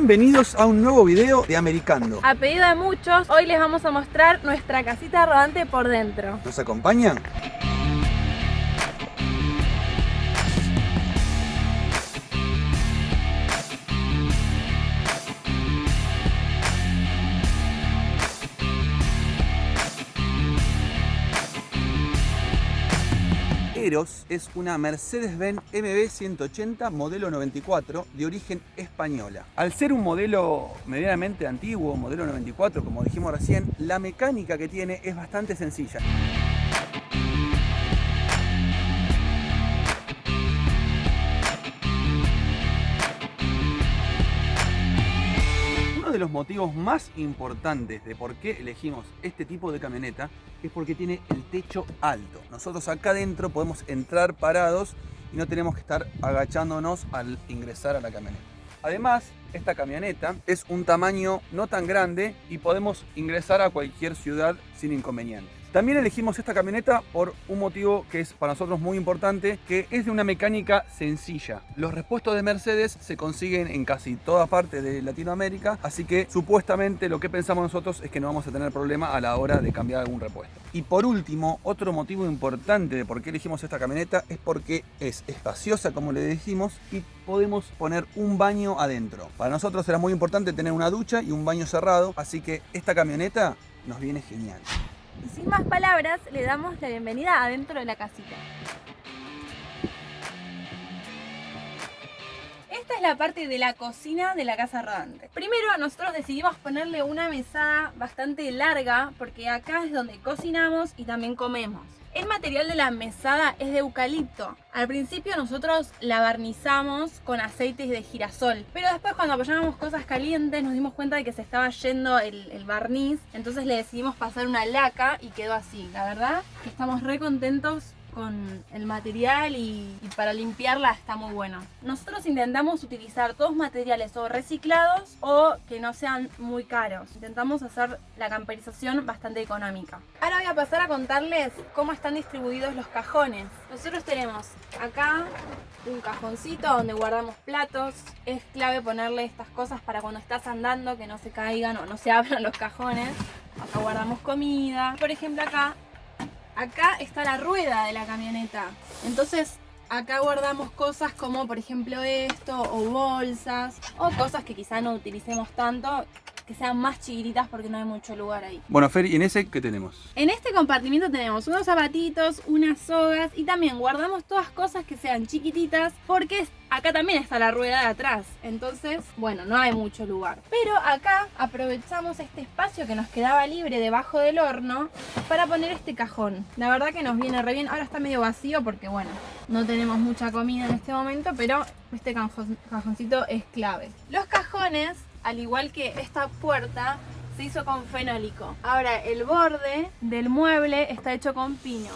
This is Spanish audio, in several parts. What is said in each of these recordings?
Bienvenidos a un nuevo video de Americando. A pedido de muchos, hoy les vamos a mostrar nuestra casita rodante por dentro. ¿Nos acompañan? Eros es una Mercedes-Benz MB180 modelo 94 de origen española. Al ser un modelo medianamente antiguo, modelo 94 como dijimos recién, la mecánica que tiene es bastante sencilla. Uno de los motivos más importantes de por qué elegimos este tipo de camioneta es porque tiene el techo alto. Nosotros acá adentro podemos entrar parados y no tenemos que estar agachándonos al ingresar a la camioneta. Además, esta camioneta es un tamaño no tan grande y podemos ingresar a cualquier ciudad sin inconveniente. También elegimos esta camioneta por un motivo que es para nosotros muy importante, que es de una mecánica sencilla. Los repuestos de Mercedes se consiguen en casi toda parte de Latinoamérica, así que supuestamente lo que pensamos nosotros es que no vamos a tener problema a la hora de cambiar algún repuesto. Y por último, otro motivo importante de por qué elegimos esta camioneta es porque es espaciosa, como le dijimos, y podemos poner un baño adentro. Para nosotros era muy importante tener una ducha y un baño cerrado, así que esta camioneta nos viene genial. Y sin más palabras, le damos la bienvenida adentro de la casita. Esta es la parte de la cocina de la casa rodante. Primero nosotros decidimos ponerle una mesada bastante larga porque acá es donde cocinamos y también comemos. El material de la mesada es de eucalipto. Al principio nosotros la barnizamos con aceites de girasol, pero después cuando apoyábamos cosas calientes nos dimos cuenta de que se estaba yendo el barniz, entonces le decidimos pasar una laca y quedó así. La verdad que estamos re contentos con el material y para limpiarla está muy bueno. Nosotros intentamos utilizar todos materiales o reciclados o que no sean muy caros. Intentamos hacer la camperización bastante económica. Ahora voy a pasar a contarles cómo están distribuidos los cajones. Nosotros tenemos acá un cajoncito donde guardamos platos. Es clave ponerle estas cosas para cuando estás andando que no se caigan o no se abran los cajones. Acá guardamos comida. Por ejemplo acá está la rueda de la camioneta, entonces acá guardamos cosas como por ejemplo esto, o bolsas, o cosas que quizá no utilicemos tanto, que sean más chiquititas porque no hay mucho lugar ahí. Bueno, Fer, ¿y en ese qué tenemos? En este compartimiento tenemos unos zapatitos, unas sogas y también guardamos todas cosas que sean chiquititas porque acá también está la rueda de atrás, entonces, bueno, no hay mucho lugar. Pero acá aprovechamos este espacio que nos quedaba libre debajo del horno para poner este cajón. La verdad que nos viene re bien. Ahora está medio vacío porque, bueno, no tenemos mucha comida en este momento, pero este cajoncito es clave. Los cajones, al igual que esta puerta, se hizo con fenólico. Ahora, el borde del mueble está hecho con pino.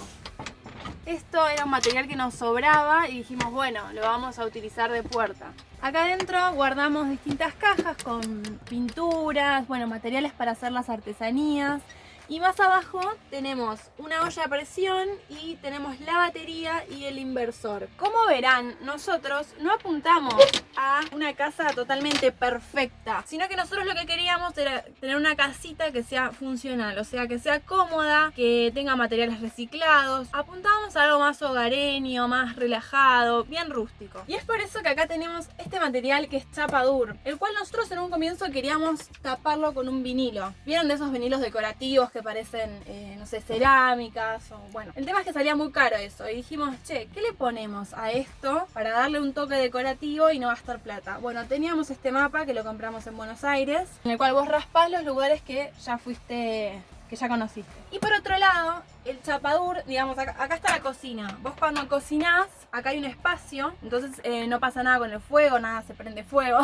Esto era un material que nos sobraba y dijimos, bueno, lo vamos a utilizar de puerta. Acá adentro guardamos distintas cajas con pinturas, bueno, materiales para hacer las artesanías. Y más abajo tenemos una olla a presión y tenemos la batería y el inversor. Como verán, nosotros no apuntamos a una casa totalmente perfecta, sino que nosotros lo que queríamos era tener una casita que sea funcional, o sea, que sea cómoda, que tenga materiales reciclados. Apuntábamos a algo más hogareño, más relajado, bien rústico. Y es por eso que acá tenemos este material que es chapadur, el cual nosotros en un comienzo queríamos taparlo con un vinilo. ¿Vieron de esos vinilos decorativos que parecen, no sé, cerámicas o bueno? El tema es que salía muy caro eso y dijimos, che, ¿qué le ponemos a esto para darle un toque decorativo y no gastar plata? Bueno, teníamos este mapa que lo compramos en Buenos Aires, en el cual vos raspás los lugares que ya fuiste, que ya conociste. Y por otro lado, el chapadur, digamos, acá está la cocina. Vos cuando cocinás, acá hay un espacio, entonces no pasa nada con el fuego, nada se prende fuego.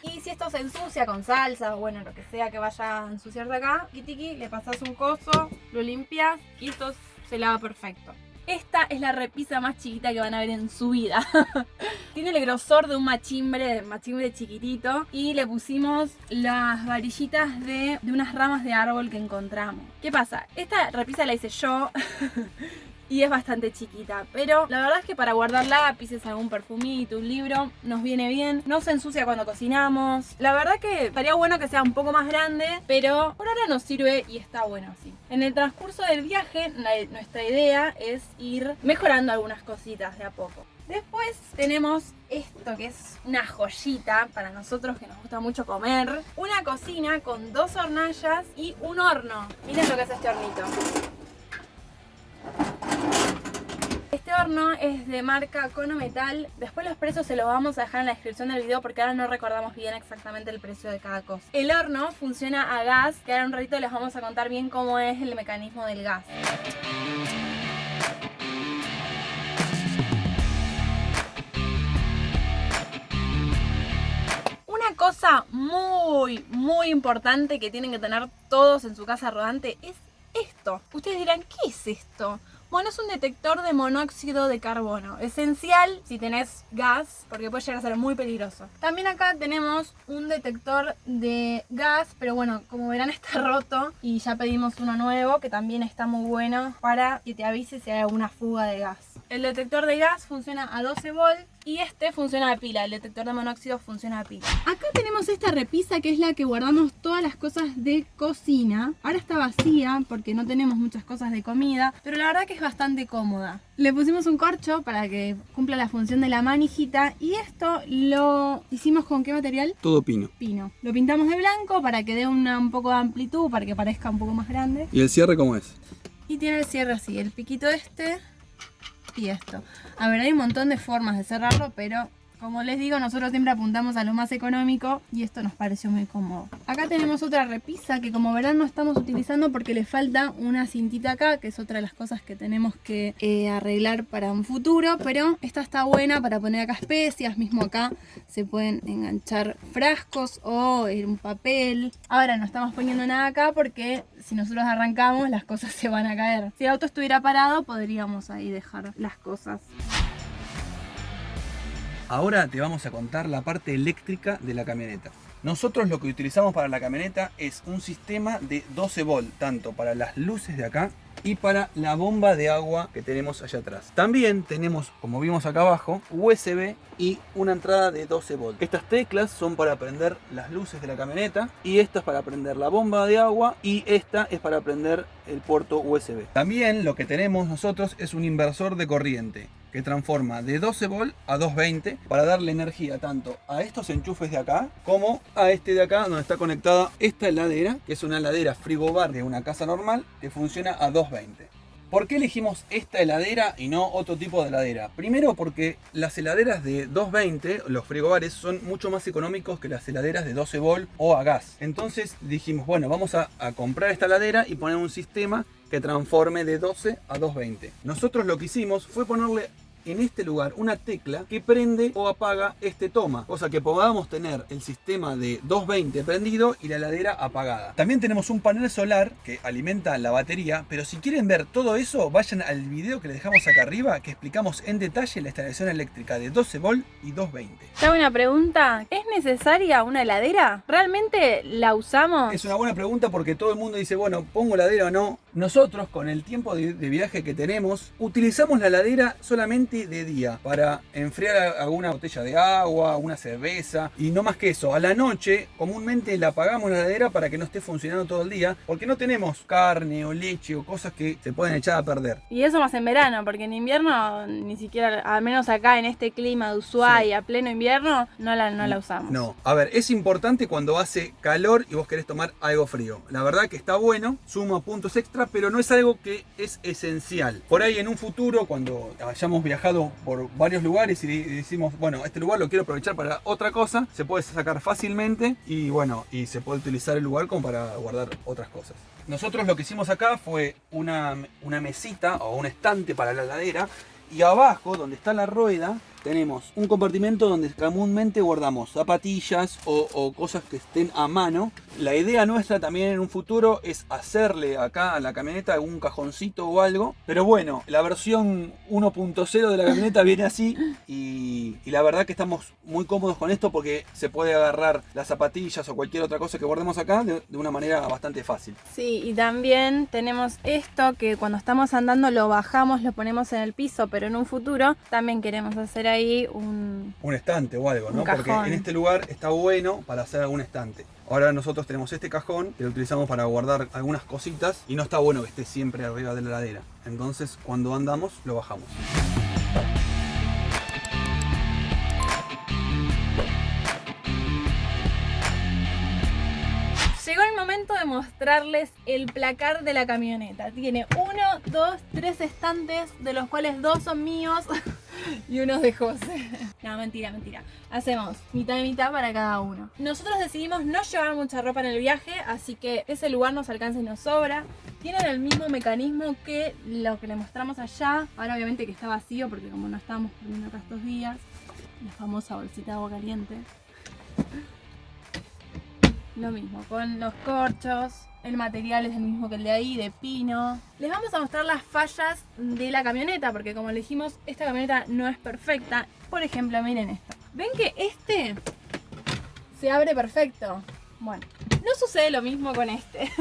Y si esto se ensucia con salsa o bueno, lo que sea que vaya a ensuciarse acá, tiki, le pasás un coso, lo limpias y esto se lava perfecto. Esta es la repisa más chiquita que van a ver en su vida. Tiene el grosor de un machimbre chiquitito. Y le pusimos las varillitas de unas ramas de árbol que encontramos. ¿Qué pasa? Esta repisa la hice yo. y es bastante chiquita, pero la verdad es que para guardar lápices, algún perfumito, un libro, nos viene bien. No se ensucia cuando cocinamos. La verdad que estaría bueno que sea un poco más grande, pero por ahora nos sirve y está bueno así. En el transcurso del viaje, nuestra idea es ir mejorando algunas cositas de a poco. Después tenemos esto que es una joyita para nosotros que nos gusta mucho comer. Una cocina con 2 hornallas y un horno. Miren lo que es este hornito. Este horno es de marca Conometal. Después los precios se los vamos a dejar en la descripción del video porque ahora no recordamos bien exactamente el precio de cada cosa. El horno funciona a gas, que ahora un ratito les vamos a contar bien cómo es el mecanismo del gas. Una cosa muy importante que tienen que tener todos en su casa rodante es esto. Ustedes dirán, ¿qué es esto? Bueno, es un detector de monóxido de carbono, esencial si tenés gas, porque puede llegar a ser muy peligroso. También acá tenemos un detector de gas, pero bueno, como verán está roto y ya pedimos uno nuevo que también está muy bueno para que te avise si hay alguna fuga de gas. El detector de gas funciona a 12 volts y este funciona a pila, el detector de monóxido funciona a pila. Acá tenemos esta repisa que es la que guardamos todas las cosas de cocina. Ahora está vacía porque no tenemos muchas cosas de comida, pero la verdad que es bastante cómoda. Le pusimos un corcho para que cumpla la función de la manijita y esto lo hicimos ¿con qué material? Todo pino. Pino. Lo pintamos de blanco para que dé un poco de amplitud, para que parezca un poco más grande. ¿Y el cierre cómo es? Y tiene el cierre así, el piquito este y esto. A ver, hay un montón de formas de cerrarlo, pero como les digo, nosotros siempre apuntamos a lo más económico y esto nos pareció muy cómodo. Acá tenemos otra repisa que como verán no estamos utilizando porque le falta una cintita acá, que es otra de las cosas que tenemos que arreglar para un futuro, pero esta está buena para poner acá especias, mismo acá se pueden enganchar frascos o un papel. Ahora no estamos poniendo nada acá porque si nosotros arrancamos las cosas se van a caer. Si el auto estuviera parado podríamos ahí dejar las cosas. Ahora te vamos a contar la parte eléctrica de la camioneta. Nosotros lo que utilizamos para la camioneta es un sistema de 12 volt, tanto para las luces de acá y para la bomba de agua que tenemos allá atrás. También tenemos, como vimos acá abajo, USB y una entrada de 12 volt. Estas teclas son para prender las luces de la camioneta y esta es para prender la bomba de agua y esta es para prender el puerto USB. También lo que tenemos nosotros es un inversor de corriente que transforma de 12 volt a 220 para darle energía tanto a estos enchufes de acá como a este de acá donde está conectada esta heladera, que es una heladera frigobar de una casa normal que funciona a 220. ¿Por qué elegimos esta heladera y no otro tipo de heladera? Primero porque las heladeras de 220, los frigobares, son mucho más económicos que las heladeras de 12 volt o a gas. Entonces dijimos, bueno, vamos a comprar esta heladera y poner un sistema que transforme de 12 a 220. Nosotros lo que hicimos fue ponerle en este lugar una tecla que prende o apaga este toma, cosa que podamos tener el sistema de 220 prendido y la heladera apagada. También tenemos un panel solar que alimenta la batería, pero si quieren ver todo eso, vayan al video que les dejamos acá arriba, que explicamos en detalle la instalación eléctrica de 12 volt y 220. Te hago una pregunta, ¿es necesaria una heladera? ¿Realmente la usamos? Es una buena pregunta porque todo el mundo dice, bueno, ¿pongo heladera o no? Nosotros, con el tiempo de viaje que tenemos, utilizamos la heladera solamente de día para enfriar alguna botella de agua, una cerveza y no más que eso. A la noche comúnmente la apagamos la heladera para que no esté funcionando todo el día porque no tenemos carne o leche o cosas que se pueden echar a perder. Y eso más en verano, porque en invierno ni siquiera, al menos acá en este clima de Ushuaia, a pleno invierno, no la usamos. No, a ver, es importante cuando hace calor y vos querés tomar algo frío. La verdad que está bueno, suma puntos extra, pero no es algo que es esencial. Por ahí en un futuro, cuando hayamos viajado por varios lugares y decimos, bueno, este lugar lo quiero aprovechar para otra cosa, se puede sacar fácilmente y bueno, y se puede utilizar el lugar como para guardar otras cosas. Nosotros lo que hicimos acá fue una mesita o un estante para la heladera y abajo, donde está la rueda, tenemos un compartimento donde comúnmente guardamos zapatillas o cosas que estén a mano. La idea nuestra también en un futuro es hacerle acá a la camioneta algún cajoncito o algo. Pero bueno, la versión 1.0 de la camioneta viene así y la verdad que estamos muy cómodos con esto porque se puede agarrar las zapatillas o cualquier otra cosa que guardemos acá de una manera bastante fácil. Sí, y también tenemos esto que cuando estamos andando lo bajamos, lo ponemos en el piso, pero en un futuro también queremos hacer ahí un estante o algo, ¿no? Un cajón. Porque en este lugar está bueno para hacer algún estante. Ahora nosotros tenemos este cajón que lo utilizamos para guardar algunas cositas y no está bueno que esté siempre arriba de la heladera. Entonces cuando andamos lo bajamos. Llegó el momento de mostrarles el placar de la camioneta. Tiene 1, 2, 3 estantes, de los cuales 2 son míos y uno es de José. No, mentira. Hacemos mitad y mitad para cada uno. Nosotros decidimos no llevar mucha ropa en el viaje, así que ese lugar nos alcanza y nos sobra. Tienen el mismo mecanismo que lo que le mostramos allá. Ahora obviamente que está vacío porque como no estábamos comiendo acá estos días. La famosa bolsita de agua caliente. Lo mismo, con los corchos, el material es el mismo que el de ahí, de pino. Les vamos a mostrar las fallas de la camioneta, porque como le dijimos, esta camioneta no es perfecta. Por ejemplo, miren esto. ¿Ven que este se abre perfecto? Bueno, no sucede lo mismo con este.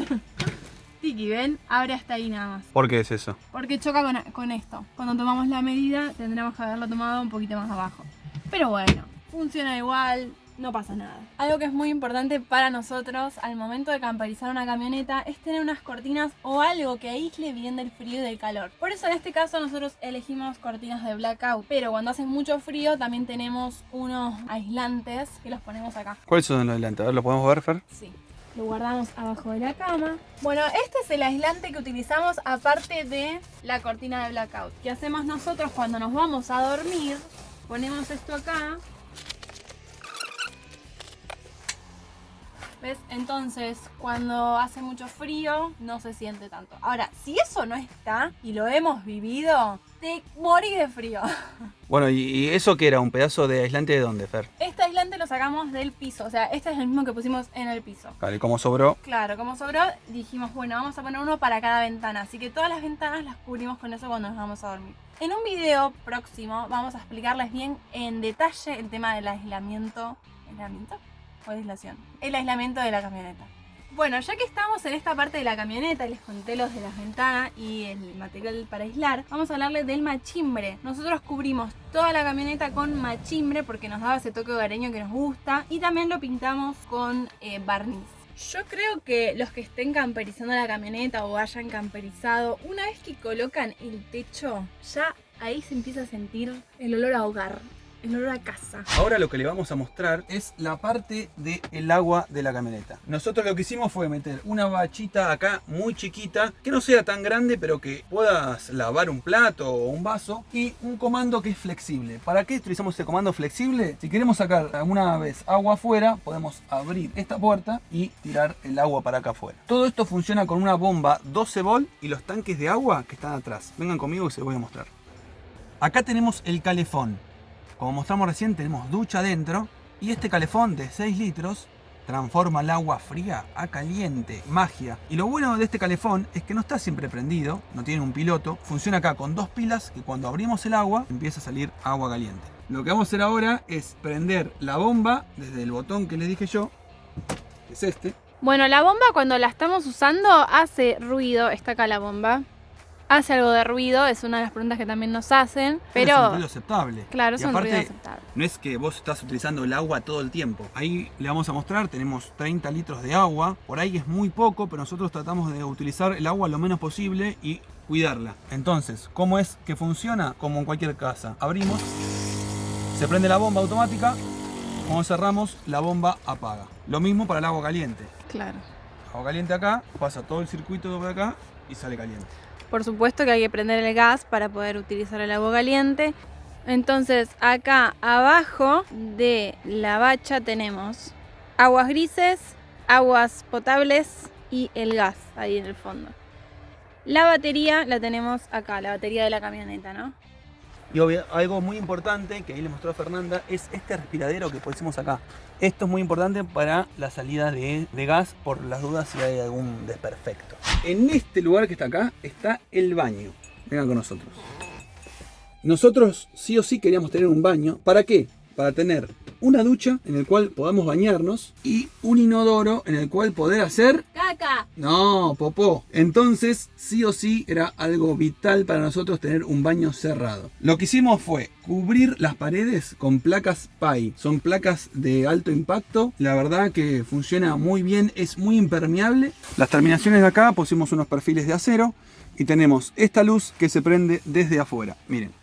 Tiki, ¿ven? Abre hasta ahí nada más. ¿Por qué es eso? Porque choca con esto. Cuando tomamos la medida, tendremos que haberlo tomado un poquito más abajo. Pero bueno, funciona igual. No pasa nada. Algo que es muy importante para nosotros al momento de camperizar una camioneta es tener unas cortinas o algo que aísle bien del frío y del calor. Por eso en este caso nosotros elegimos cortinas de blackout. Pero cuando hace mucho frío también tenemos unos aislantes que los ponemos acá. ¿Cuáles son los aislantes? A ver, ¿lo podemos ver, Fer? Sí. Lo guardamos abajo de la cama. Bueno, este es el aislante que utilizamos aparte de la cortina de blackout. ¿Qué hacemos nosotros cuando nos vamos a dormir? Ponemos esto acá. ¿Ves? Entonces, cuando hace mucho frío, no se siente tanto. Ahora, si eso no está y lo hemos vivido, te morís de frío. Bueno, ¿y eso qué era? ¿Un pedazo de aislante de dónde, Fer? Este aislante lo sacamos del piso, o sea, este es el mismo que pusimos en el piso. Vale, ¿cómo sobró? Claro, como sobró, dijimos, bueno, vamos a poner uno para cada ventana. Así que todas las ventanas las cubrimos con eso cuando nos vamos a dormir. En un video próximo vamos a explicarles bien en detalle el tema del aislamiento. ¿Aislamiento? ¿O aislación? El aislamiento de la camioneta. Bueno, ya que estamos en esta parte de la camioneta, les conté los de las ventanas y el material para aislar, vamos a hablarles del machimbre. Nosotros cubrimos toda la camioneta con machimbre porque nos daba ese toque hogareño que nos gusta y también lo pintamos con barniz. Yo creo que los que estén camperizando la camioneta o hayan camperizado, una vez que colocan el techo, ya ahí se empieza a sentir el olor a hogar. El olor a casa. Ahora lo que le vamos a mostrar es la parte del agua de la camioneta. Nosotros lo que hicimos fue meter una bachita acá muy chiquita, que no sea tan grande, pero que puedas lavar un plato o un vaso, y un comando que es flexible. ¿Para qué utilizamos ese comando flexible? Si queremos sacar alguna vez agua afuera, podemos abrir esta puerta y tirar el agua para acá afuera. Todo esto funciona con una bomba 12 volt y los tanques de agua que están atrás. Vengan conmigo que se los voy a mostrar. Acá tenemos el calefón. Como mostramos recién, tenemos ducha adentro y este calefón de 6 litros transforma el agua fría a caliente. Magia. Y lo bueno de este calefón es que no está siempre prendido, no tiene un piloto. Funciona acá con 2 pilas que cuando abrimos el agua empieza a salir agua caliente. Lo que vamos a hacer ahora es prender la bomba desde el botón que les dije yo, que es este. Bueno, la bomba cuando la estamos usando hace ruido. Está acá la bomba. Hace algo de ruido, es una de las preguntas que también nos hacen, pero es un ruido aceptable. Claro, es y un aparte, ruido aceptable. No es que vos estás utilizando el agua todo el tiempo. Ahí le vamos a mostrar, tenemos 30 litros de agua. Por ahí es muy poco, pero nosotros tratamos de utilizar el agua lo menos posible y cuidarla. Entonces, ¿cómo es que funciona? Como en cualquier casa. Abrimos, se prende la bomba automática. Cuando cerramos, la bomba apaga. Lo mismo para el agua caliente. Claro. Agua caliente acá, pasa todo el circuito por acá y sale caliente. Por supuesto que hay que prender el gas para poder utilizar el agua caliente. Entonces acá abajo de la bacha tenemos aguas grises, aguas potables y el gas ahí en el fondo. La batería la tenemos acá, la batería de la camioneta, ¿no? Y algo muy importante que ahí le mostró a Fernanda es este respiradero que pusimos acá. Esto es muy importante para la salida de gas por las dudas si hay algún desperfecto. En este lugar que está acá está el baño. Vengan con nosotros. Nosotros sí o sí queríamos tener un baño. ¿Para qué? Para tener una ducha en el cual podamos bañarnos y un inodoro en el cual poder hacer... ¡Caca! No, popó. Entonces, sí o sí era algo vital para nosotros tener un baño cerrado. Lo que hicimos fue cubrir las paredes con placas PAI. Son placas de alto impacto. La verdad que funciona muy bien, es muy impermeable. Las terminaciones de acá pusimos unos perfiles de acero y tenemos esta luz que se prende desde afuera. Miren.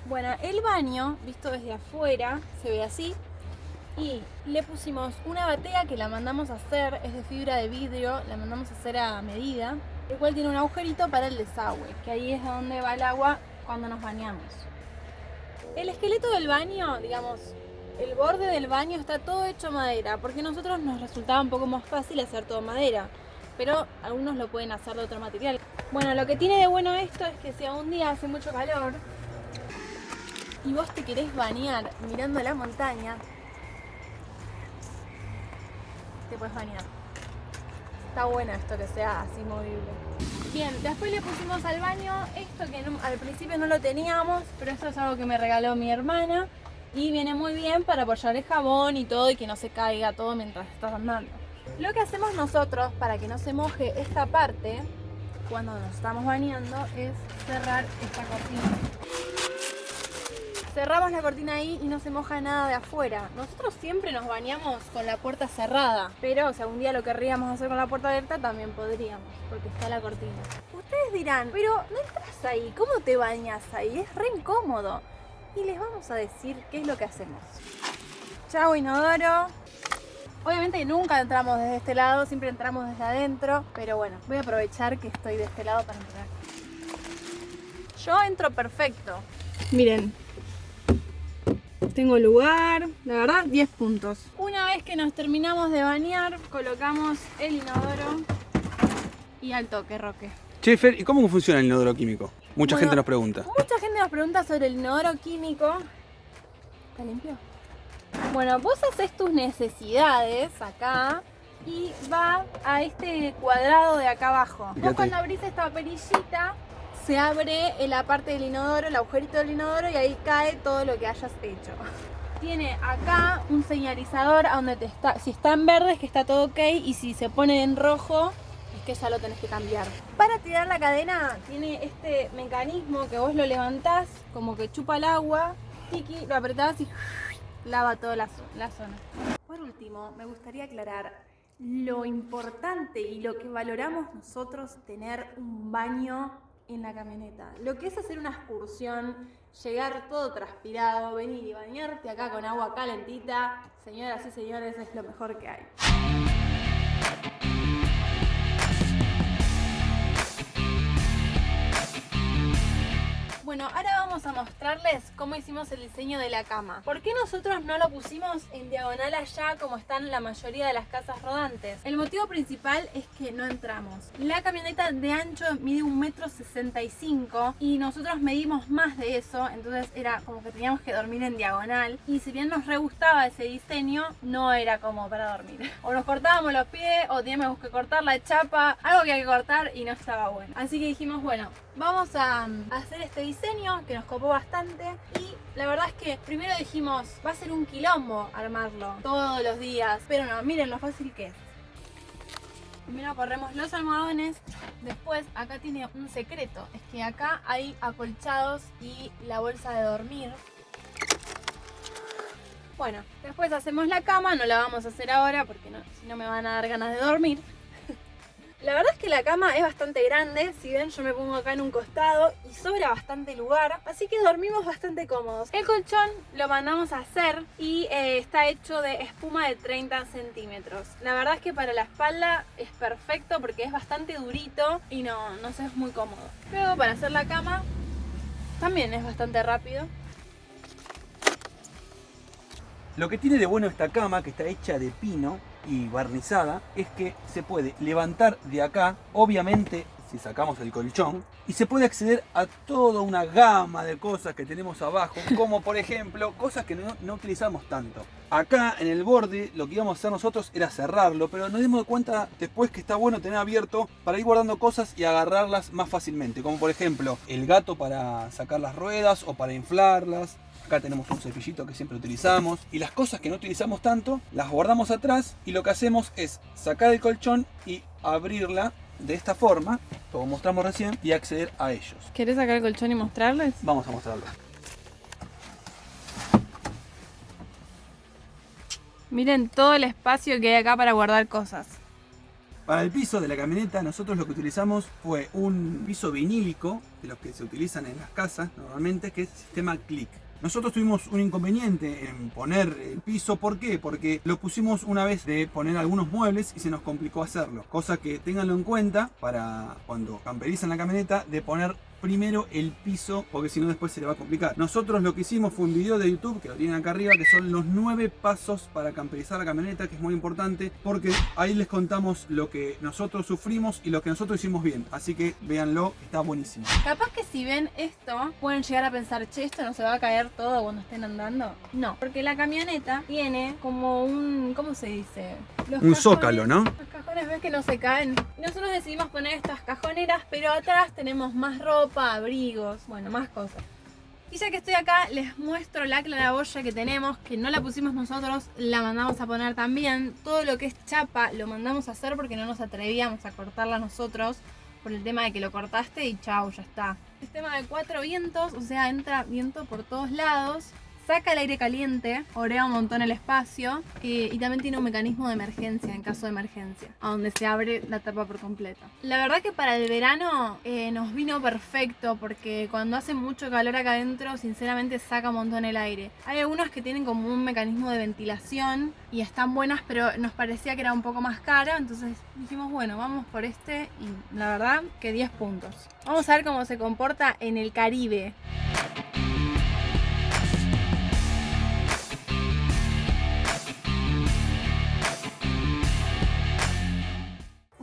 Bueno, el baño, visto desde afuera, se ve así. Y le pusimos una batea que la mandamos a hacer, es de fibra de vidrio, la mandamos a hacer a medida, el cual tiene un agujerito para el desagüe, que ahí es donde va el agua cuando nos bañamos. El esqueleto del baño, digamos, el borde del baño está todo hecho madera, porque a nosotros nos resultaba un poco más fácil hacer todo madera, pero algunos lo pueden hacer de otro material. Bueno, lo que tiene de bueno esto es que si algún día hace mucho calor y vos te querés bañar mirando la montaña, te puedes bañar. Está bueno esto que sea así movible. Bien, después le pusimos al baño esto que al principio no lo teníamos, pero esto es algo que me regaló mi hermana y viene muy bien para apoyar el jabón y todo y que no se caiga todo mientras estás andando. Lo que hacemos nosotros para que no se moje esta parte cuando nos estamos bañando es cerrar esta cortina. Cerramos la cortina ahí y no se moja nada de afuera. Nosotros siempre nos bañamos con la puerta cerrada, pero si algún día lo querríamos hacer con la puerta abierta también podríamos, porque está la cortina. Ustedes dirán, pero no entras ahí, ¿cómo te bañas ahí? Es re incómodo. Y les vamos a decir qué es lo que hacemos. Chau, inodoro. Obviamente nunca entramos desde este lado, siempre entramos desde adentro, pero bueno, voy a aprovechar que estoy de este lado para entrar. Yo entro perfecto. Miren. Tengo lugar, la verdad 10 puntos. Una vez que nos terminamos de bañar, colocamos el inodoro y al toque, Roque. Che, Fer, ¿y cómo funciona el inodoro químico? Mucha gente nos pregunta. Mucha gente nos pregunta sobre el inodoro químico. ¿Está limpio? Bueno, vos haces tus necesidades acá y va a este cuadrado de acá abajo. Vos cuando abrís esta perillita, se abre en la parte del inodoro, el agujerito del inodoro y ahí cae todo lo que hayas hecho. Tiene acá un señalizador a donde si está en verde es que está todo ok y si se pone en rojo es que ya lo tenés que cambiar. Para tirar la cadena tiene este mecanismo que vos lo levantás como que chupa el agua, tiki, lo apretás y lava toda la zona. Por último, me gustaría aclarar lo importante y lo que valoramos nosotros tener un baño en la camioneta. Lo que es hacer una excursión, llegar todo transpirado, venir y bañarte acá con agua calentita, señoras y señores, es lo mejor que hay. Bueno, ahora vamos a mostrarles cómo hicimos el diseño de la cama. ¿Por qué nosotros no lo pusimos en diagonal allá como están la mayoría de las casas rodantes? El motivo principal es que no entramos. La camioneta de ancho mide 1,65 m y nosotros medimos más de eso, entonces era como que teníamos que dormir en diagonal y si bien nos re gustaba ese diseño, no era como para dormir. O nos cortábamos los pies o teníamos que cortar la chapa, algo que hay que cortar y no estaba bueno. Así que dijimos, bueno, vamos a hacer este diseño que nos copó bastante y la verdad es que primero dijimos, va a ser un quilombo armarlo todos los días, pero no, miren lo fácil que es. Primero corremos los almohadones, después acá tiene un secreto, es que acá hay acolchados y la bolsa de dormir. Bueno, después hacemos la cama, no la vamos a hacer ahora porque si no me van a dar ganas de dormir. La verdad es que la cama es bastante grande, si ven yo me pongo acá en un costado y sobra bastante lugar, así que dormimos bastante cómodos. El colchón lo mandamos a hacer y está hecho de espuma de 30 centímetros. La verdad es que para la espalda es perfecto porque es bastante durito y no se es muy cómodo. Luego para hacer la cama también es bastante rápido. Lo que tiene de bueno esta cama, que está hecha de pino y barnizada, es que se puede levantar de acá, obviamente si sacamos el colchón, y se puede acceder a toda una gama de cosas que tenemos abajo, como por ejemplo cosas que no utilizamos tanto. Acá en el borde lo que íbamos a hacer nosotros era cerrarlo, pero nos dimos cuenta después que está bueno tener abierto para ir guardando cosas y agarrarlas más fácilmente, como por ejemplo el gato para sacar las ruedas o para inflarlas. Acá tenemos un cepillito que siempre utilizamos, y las cosas que no utilizamos tanto las guardamos atrás, y lo que hacemos es sacar el colchón y abrirla de esta forma, como mostramos recién, y acceder a ellos. ¿Querés sacar el colchón y mostrarles? Vamos a mostrarlo. Miren todo el espacio que hay acá para guardar cosas. Para el piso de la camioneta nosotros lo que utilizamos fue un piso vinílico, de los que se utilizan en las casas normalmente, que es el sistema Click. Nosotros tuvimos un inconveniente en poner el piso. ¿Por qué? Porque lo pusimos una vez de poner algunos muebles y se nos complicó hacerlo. Cosa que ténganlo en cuenta para cuando camperizan la camioneta, de poner primero el piso, porque si no después se le va a complicar. Nosotros lo que hicimos fue un video de YouTube, que lo tienen acá arriba, que son los 9 pasos para camperizar la camioneta, que es muy importante, porque ahí les contamos lo que nosotros sufrimos y lo que nosotros hicimos bien. Así que véanlo, está buenísimo. Capaz que si ven esto, pueden llegar a pensar, che, ¿esto no se va a caer todo cuando estén andando? No, porque la camioneta tiene como un, ¿cómo se dice? Un zócalo, ¿no? Los cajones, ves que no se caen. Nosotros decidimos poner estas cajoneras, pero atrás tenemos más ropa, abrigos, bueno, más cosas. Y ya que estoy acá, les muestro la claraboya que tenemos, que no la pusimos nosotros, la mandamos a poner también. Todo lo que es chapa lo mandamos a hacer porque no nos atrevíamos a cortarla nosotros, por el tema de que lo cortaste y chau, ya está. Sistema de 4 vientos, o sea, entra viento por todos lados. Saca el aire caliente, orea un montón el espacio, y también tiene un mecanismo de emergencia en caso de emergencia, a donde se abre la tapa por completo. La verdad que para el verano nos vino perfecto, porque cuando hace mucho calor acá adentro, sinceramente saca un montón el aire. Hay algunas que tienen como un mecanismo de ventilación y están buenas, pero nos parecía que era un poco más cara, entonces dijimos, bueno, vamos por este, y la verdad que 10 puntos. Vamos a ver cómo se comporta en el Caribe.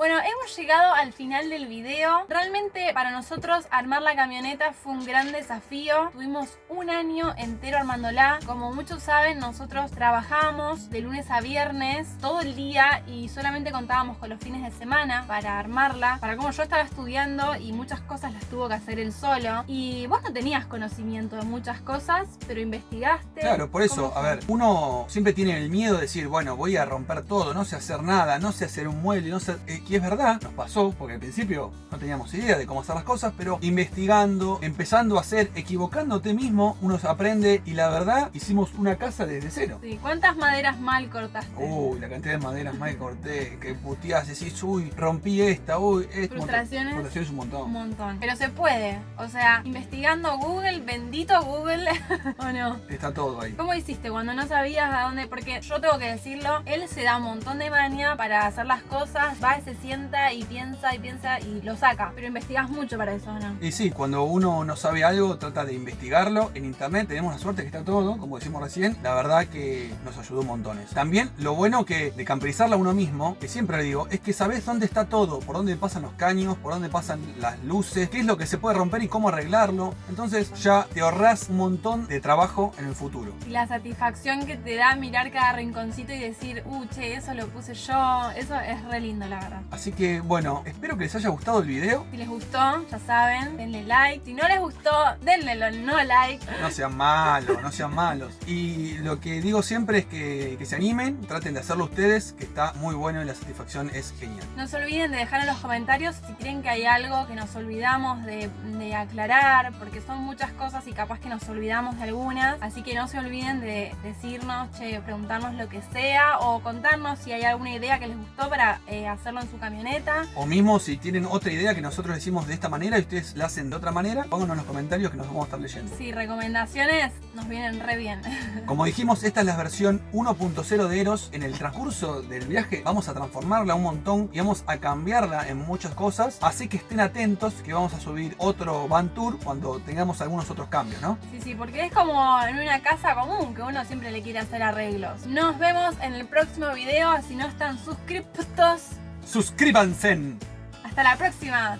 Bueno, hemos llegado al final del video. Realmente para nosotros armar la camioneta fue un gran desafío. Tuvimos un año entero armándola. Como muchos saben, nosotros trabajamos de lunes a viernes todo el día y solamente contábamos con los fines de semana para armarla. Para como yo estaba estudiando y muchas cosas las tuvo que hacer él solo. Y vos no tenías conocimiento de muchas cosas, pero investigaste. Claro, por eso, a ver, uno siempre tiene el miedo de decir, bueno, voy a romper todo, no sé hacer nada, no sé hacer un mueble, no sé... Y es verdad, nos pasó, porque al principio no teníamos idea de cómo hacer las cosas, pero investigando, empezando a hacer, equivocándote mismo, uno aprende, y la verdad, hicimos una casa desde cero. Sí, ¿cuántas maderas mal cortaste? Uy, la cantidad de maderas mal corté, que puteás, decís, uy, rompí esta, uy, frustraciones. Frustraciones un montón. Un montón. Pero se puede, o sea, investigando Google, bendito Google, ¿o no? Está todo ahí. ¿Cómo hiciste cuando no sabías a dónde? Porque yo tengo que decirlo, él se da un montón de maña para hacer las cosas, va y se sienta y piensa y lo saca. Pero investigás mucho para eso, ¿no? Y sí, cuando uno no sabe algo, trata de investigarlo. En internet tenemos la suerte que está todo, como decimos recién. La verdad que nos ayudó montones. También lo bueno que de camperizarla uno mismo, que siempre le digo, es que sabés dónde está todo, por dónde pasan los caños, por dónde pasan las luces, qué es lo que se puede romper y cómo arreglarlo. Entonces ya te ahorrás un montón de trabajo en el futuro. Y la satisfacción que te da mirar cada rinconcito y decir, che, eso lo puse yo, eso es re lindo, la verdad. Así que bueno, espero que les haya gustado el video. Si les gustó, ya saben, denle like. Si no les gustó, denle no like. No sean malos, no sean malos. Y lo que digo siempre es que se animen, traten de hacerlo ustedes, que está muy bueno y la satisfacción es genial. No se olviden de dejar en los comentarios si creen que hay algo que nos olvidamos de aclarar, porque son muchas cosas y capaz que nos olvidamos de algunas. Así que no se olviden de decirnos, preguntarnos lo que sea, o contarnos si hay alguna idea que les gustó para hacerlo en su camioneta. O mismo si tienen otra idea que nosotros decimos de esta manera y ustedes la hacen de otra manera, pónganos en los comentarios que nos vamos a estar leyendo. Sí, recomendaciones nos vienen re bien. Como dijimos, esta es la versión 1.0 de Eros. En el transcurso del viaje vamos a transformarla un montón y vamos a cambiarla en muchas cosas. Así que estén atentos que vamos a subir otro van tour cuando tengamos algunos otros cambios, ¿no? Sí, porque es como en una casa común que uno siempre le quiere hacer arreglos. Nos vemos en el próximo video. Si no están suscriptos, ¡Suscríbanse! hasta la próxima.